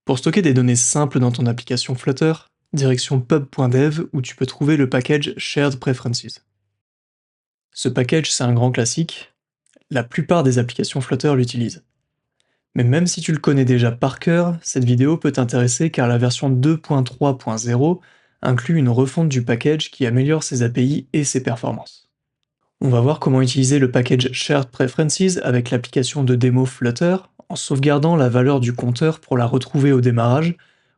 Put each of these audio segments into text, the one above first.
Pour stocker des données simples dans ton application Flutter, direction pub.dev où tu peux trouver le package Shared Preferences. Ce package, c'est un grand classique, la plupart des applications Flutter l'utilisent. Mais même si tu le connais déjà par cœur, cette vidéo peut t'intéresser car la version 2.3.0 inclut une refonte du package qui améliore ses API et ses performances. On va voir comment utiliser le package Shared Preferences avec l'application de démo Flutter en sauvegardant la valeur du compteur pour la retrouver au démarrage,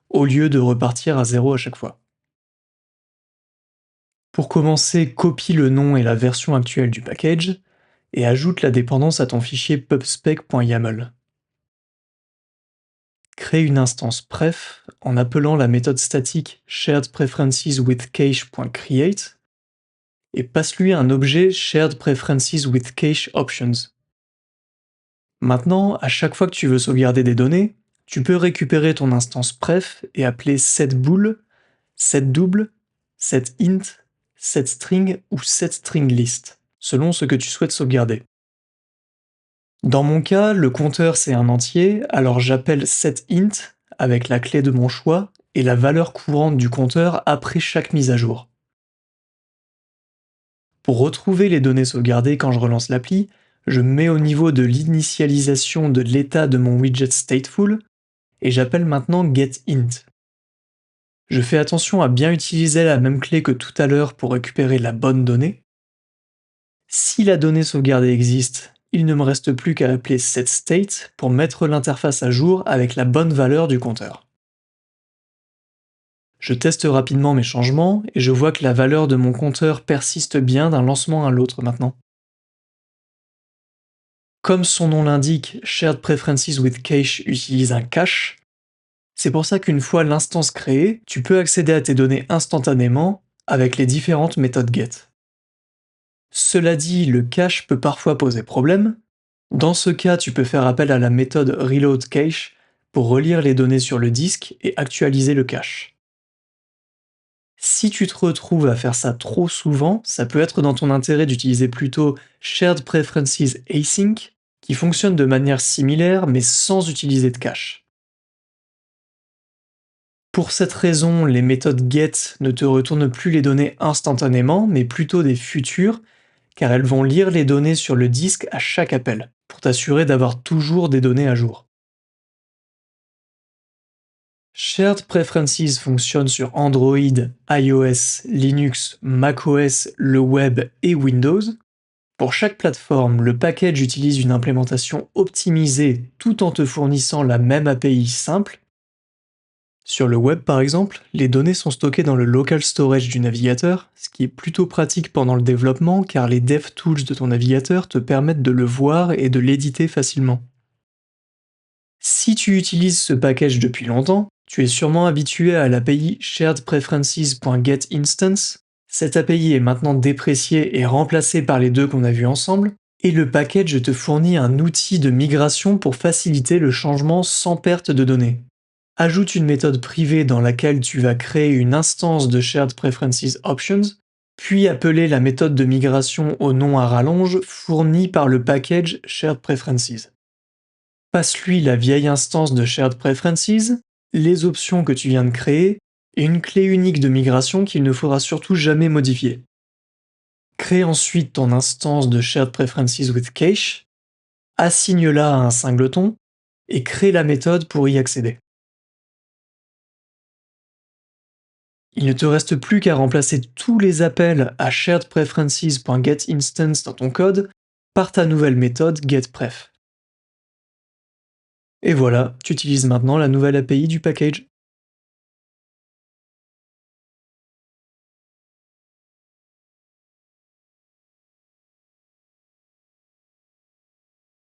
au lieu de repartir à 0 à chaque fois. Pour commencer, copie le nom et la version actuelle du package, et ajoute la dépendance à ton fichier pubspec.yaml. Crée une instance pref en appelant la méthode statique sharedpreferenceswithcache.create et passe-lui un objet sharedpreferenceswithcacheOptions. Maintenant, à chaque fois que tu veux sauvegarder des données, tu peux récupérer ton instance pref et appeler setBool, setDouble, setInt, setString ou setStringList, selon ce que tu souhaites sauvegarder. Dans mon cas, le compteur c'est un entier, alors j'appelle setInt avec la clé de mon choix et la valeur courante du compteur après chaque mise à jour. Pour retrouver les données sauvegardées quand je relance l'appli, je me mets au niveau de l'initialisation de l'état de mon widget stateful et j'appelle maintenant getInt. Je fais attention à bien utiliser la même clé que tout à l'heure pour récupérer la bonne donnée. Si la donnée sauvegardée existe, il ne me reste plus qu'à appeler setState pour mettre l'interface à jour avec la bonne valeur du compteur. Je teste rapidement mes changements et je vois que la valeur de mon compteur persiste bien d'un lancement à l'autre maintenant. Comme son nom l'indique, Shared Preferences with Cache utilise un cache. C'est pour ça qu'une fois l'instance créée, tu peux accéder à tes données instantanément avec les différentes méthodes get. Cela dit, le cache peut parfois poser problème. Dans ce cas, tu peux faire appel à la méthode reloadCache pour relire les données sur le disque et actualiser le cache. Si tu te retrouves à faire ça trop souvent, ça peut être dans ton intérêt d'utiliser plutôt Shared Preferences Async, qui fonctionne de manière similaire mais sans utiliser de cache. Pour cette raison, les méthodes get ne te retournent plus les données instantanément, mais plutôt des futurs, car elles vont lire les données sur le disque à chaque appel, pour t'assurer d'avoir toujours des données à jour. Shared Preferences fonctionne sur Android, iOS, Linux, macOS, le web et Windows. Pour chaque plateforme, le package utilise une implémentation optimisée tout en te fournissant la même API simple. Sur le web par exemple, les données sont stockées dans le local storage du navigateur, ce qui est plutôt pratique pendant le développement car les DevTools de ton navigateur te permettent de le voir et de l'éditer facilement. Si tu utilises ce package depuis longtemps, tu es sûrement habitué à l'API sharedpreferences.getInstance. Cette API est maintenant dépréciée et remplacée par les deux qu'on a vus ensemble, et le package te fournit un outil de migration pour faciliter le changement sans perte de données. Ajoute une méthode privée dans laquelle tu vas créer une instance de Shared Preferences Options, puis appeler la méthode de migration au nom à rallonge fourni par le package Shared Preferences. Passe-lui la vieille instance de Shared Preferences, les options que tu viens de créer, et une clé unique de migration qu'il ne faudra surtout jamais modifier. Crée ensuite ton instance de Shared Preferences with Cache, assigne-la à un singleton, et crée la méthode pour y accéder. Il ne te reste plus qu'à remplacer tous les appels à sharedpreferences.getInstance dans ton code par ta nouvelle méthode getPref. Et voilà, tu utilises maintenant la nouvelle API du package.